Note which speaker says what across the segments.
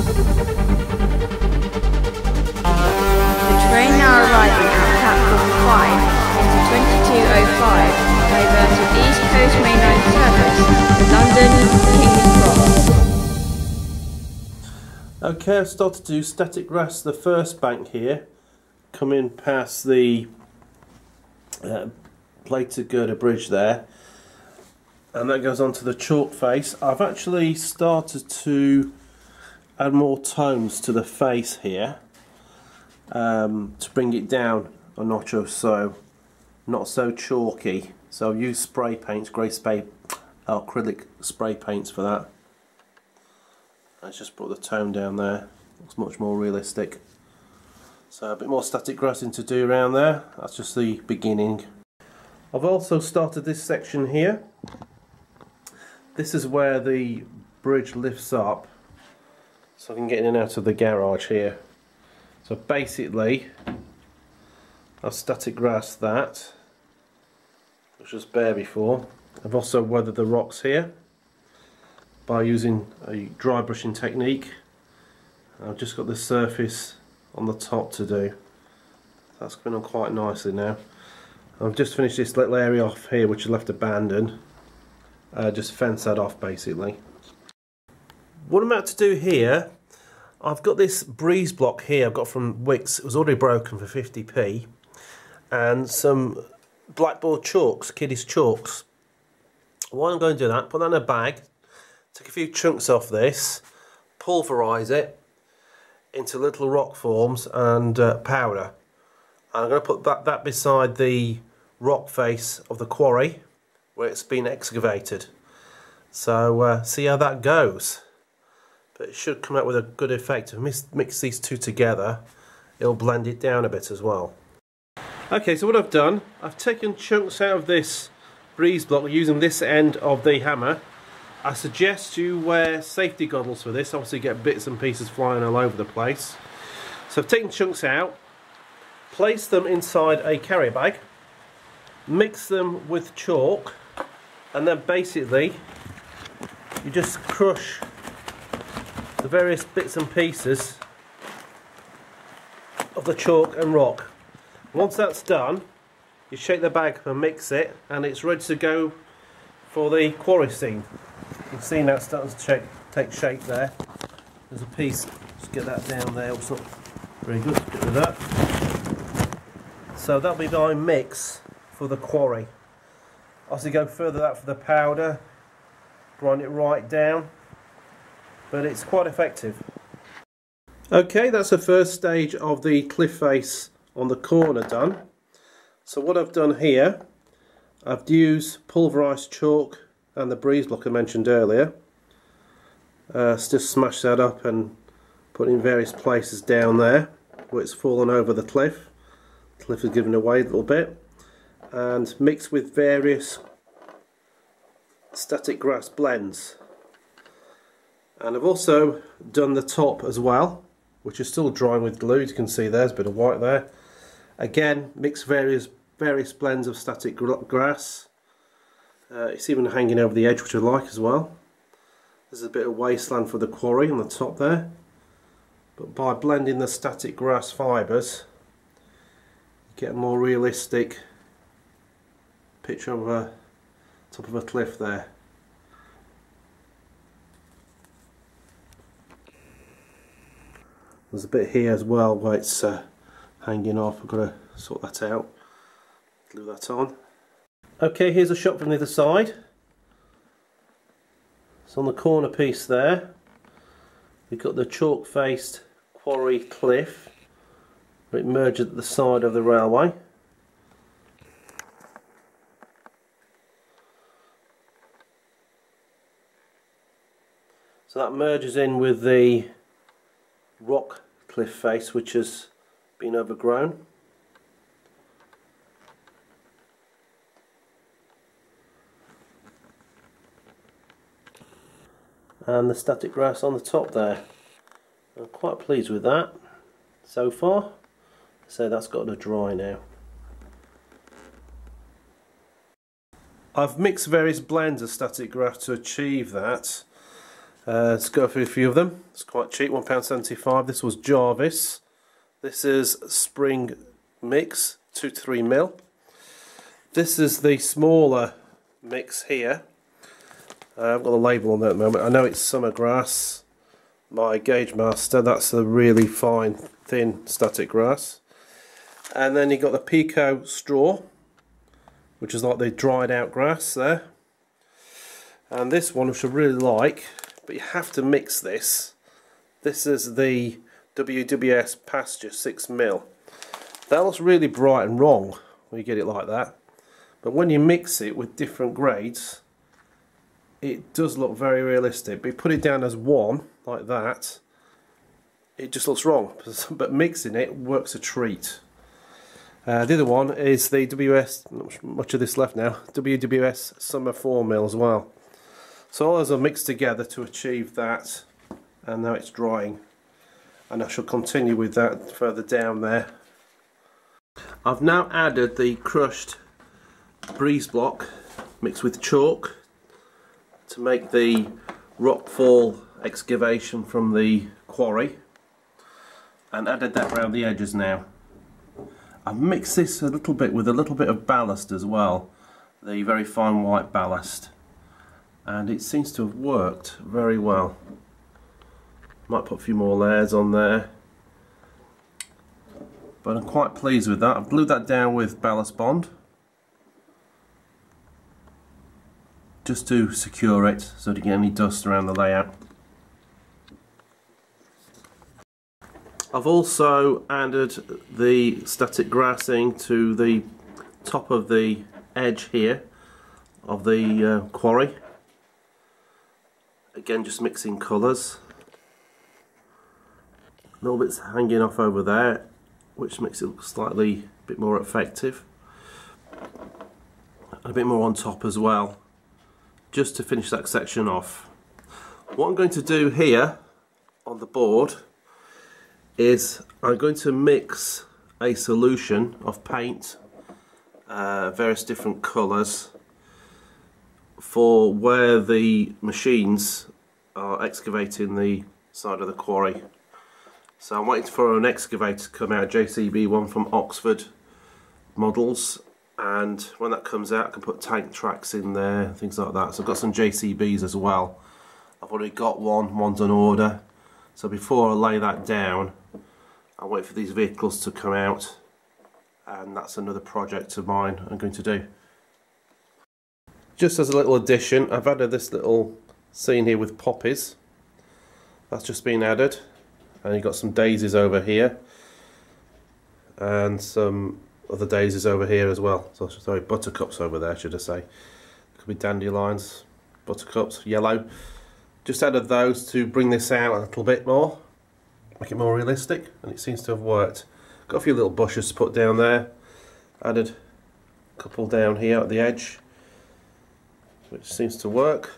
Speaker 1: Train now arriving at platform 5 into 2205, diverted East Coast Main Line service to London, King's Cross.
Speaker 2: Okay, I've started to do static grass the first bank here, coming past the plated girder bridge there, and that goes on to the chalk face. I've actually started to add more tones to the face here, to bring it down a notch or so, not so chalky. So I've used spray paints, grey spray, acrylic spray paints for that. Let's just put the tone down there, looks much more realistic. So a bit more static grassing to do around there, that's just the beginning. I've also started this section here. This is where the bridge lifts up, so I can get in and out of the garage here. So basically, I've static grassed that, which was bare before. I've also weathered the rocks here by using a dry brushing technique. I've just got the surface on the top to do. That's going on quite nicely now. I've just finished this little area off here which is left abandoned. Just fence that off basically. What I'm about to do here, I've got this breeze block here I've got from Wicks. It was already broken for 50p, and some blackboard chalks, kiddies chalks. Why I'm going to do that, put that in a bag, take a few chunks off this, pulverise it into little rock forms and powder. And I'm going to put that beside the rock face of the quarry where it's been excavated. So see how that goes. But it should come out with a good effect. If we mix these two together, it'll blend it down a bit as well. Okay, so what I've done, I've taken chunks out of this breeze block using this end of the hammer. I suggest you wear safety goggles for this, obviously you get bits and pieces flying all over the place. So I've taken chunks out, place them inside a carrier bag, mix them with chalk, and then basically you just crush the various bits and pieces of the chalk and rock. Once that's done, you shake the bag and mix it, and it's ready to go for the quarry scene. You can see now it's starting to take shape there. There's a piece, just get that down there, it's not very good, get rid of that. So that'll be my mix for the quarry. As you go further that for the powder, grind it right down, but it's quite effective. Okay, that's the first stage of the cliff face on the corner done. So what I've done here, I've used pulverised chalk and the breeze block I mentioned earlier. Just smash that up and put it in various places down there where it's fallen over the cliff. The cliff is given away a little bit, and mix with various static grass blends. And I've also done the top as well, which is still drying with glue. You can see there's a bit of white there. Again, mix various blends of static grass. It's even hanging over the edge, which I like as well. There's a bit of wasteland for the quarry on the top there. But by blending the static grass fibres, you get a more realistic picture of a top of a cliff there. There's a bit here as well where it's hanging off. I've got to sort that out, glue that on. Okay, here's a shot from the other side. So on the corner piece there, we've got the chalk faced quarry cliff where it merges at the side of the railway. So that merges in with the rock cliff face which has been overgrown. And the static grass on the top there. I'm quite pleased with that so far. So that's got to dry now. I've mixed various blends of static grass to achieve that. Let's go through a few of them. It's quite cheap, £1.75. This was Jarvis. This is Spring Mix, 2 to 3 mil. This is the smaller mix here. I've got the label on there at the moment. I know it's Summer Grass. My Gauge Master, that's a really fine, thin static grass. And then you've got the Pico Straw, which is like the dried out grass there. And this one, which I really like, but you have to mix this. This is the WWS Pasture 6 mil. That looks really bright and wrong when you get it like that. But when you mix it with different grades, it does look very realistic. But you put it down as one, like that, it just looks wrong. But mixing it works a treat. The other one is the WS, not much of this left now, WWS Summer 4 mil as well. So all those are mixed together to achieve that, and now it's drying. And I shall continue with that further down there. I've now added the crushed breeze block mixed with chalk to make the rockfall excavation from the quarry, and added that around the edges now. I've mixed this a little bit with a little bit of ballast as well, the very fine white ballast, and it seems to have worked very well. Might put a few more layers on there, but I'm quite pleased with that. I've glued that down with ballast bond just to secure it so to get any dust around the layout. I've also added the static grassing to the top of the edge here of the quarry. Again, just mixing colours. Little bits hanging off over there, which makes it look slightly a bit more effective. And a bit more on top as well, just to finish that section off. What I'm going to do here on the board is I'm going to mix a solution of paint, various different colours, for where the machines are excavating the side of the quarry. So I'm waiting for an excavator to come out, a JCB one from Oxford Models, and when that comes out I can put tank tracks in there, things like that. So I've got some JCBs as well. I've already got one, one's on order. So before I lay that down, I'll wait for these vehicles to come out, and that's another project of mine I'm going to do. Just as a little addition, I've added this little scene here with poppies. That's just been added. And you've got some daisies over here, and some other daisies over here as well. So, sorry, buttercups over there, should I say. Could be dandelions, buttercups, yellow. Just added those to bring this out a little bit more, make it more realistic, and it seems to have worked. Got a few little bushes to put down there. Added a couple down here at the edge, which seems to work.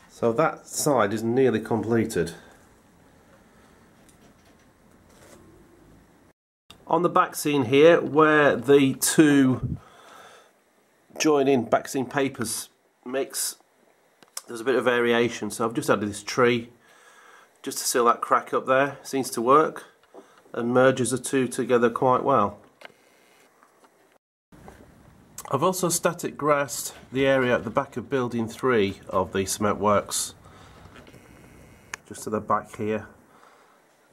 Speaker 2: So that side is nearly completed. On the back scene here, where the two join-in back scene papers mix, there's a bit of variation, so I've just added this tree just to seal that crack up there. Seems to work and merges the two together quite well. I've also static grassed the area at the back of building 3 of the cement works, just to the back here.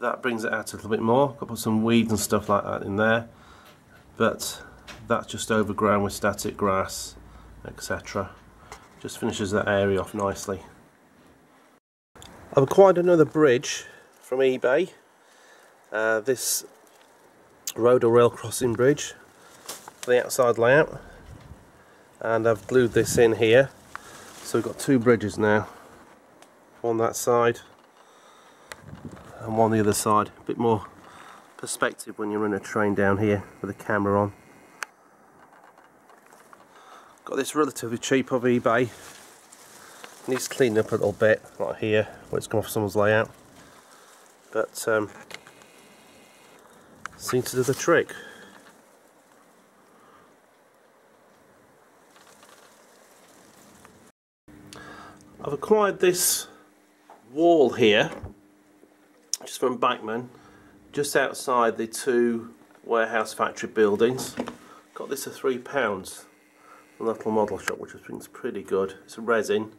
Speaker 2: That brings it out a little bit more. Got to put some weeds and stuff like that in there, but that's just overgrown with static grass, etc. Just finishes that area off nicely. I've acquired another bridge from eBay. This road or rail crossing bridge for the outside layout, and I've glued this in here. So we've got two bridges now, one that side and one the other side. A bit more perspective when you run a train down here with the camera on. Got this relatively cheap off eBay. Needs cleaning up a little bit, like here, where it's come off someone's layout. But seems to do the trick. I've acquired this wall here, just from Backman, just outside the two warehouse factory buildings. Got this for £3, a little model shop, which I think is pretty good. It's a resin.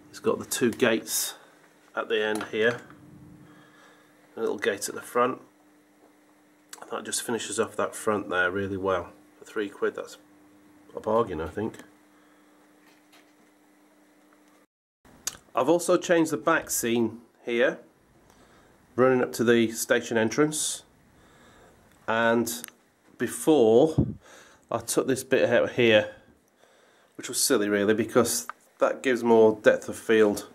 Speaker 2: It's got the two gates at the end here, a little gate at the front. That just finishes off that front there really well. For £3, that's a bargain, I think. I've also changed the back scene here, running up to the station entrance, and before I took this bit out here, which was silly really, because that gives more depth of field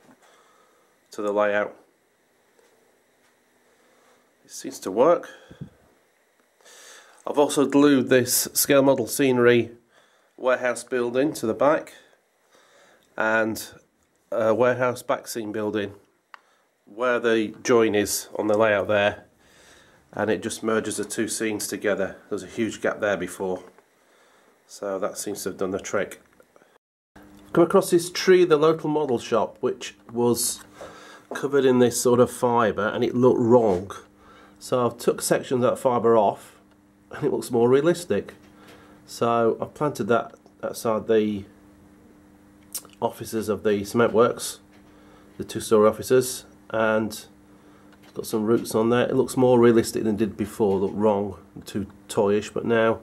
Speaker 2: to the layout. It seems to work. I've also glued this scale model scenery warehouse building to the back, and a warehouse back scene building where the join is on the layout there, and it just merges the two scenes together. There's a huge gap there before, so that seems to have done the trick. I've come across this tree at the local model shop, which was covered in this sort of fibre, and it looked wrong, so I've took sections of that fibre off and it looks more realistic. So I've planted that outside the offices of the cement works, the two-storey offices, and it's got some roots on there. It looks more realistic than it did before. It looked wrong, too toyish, but now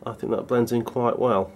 Speaker 2: I think that blends in quite well.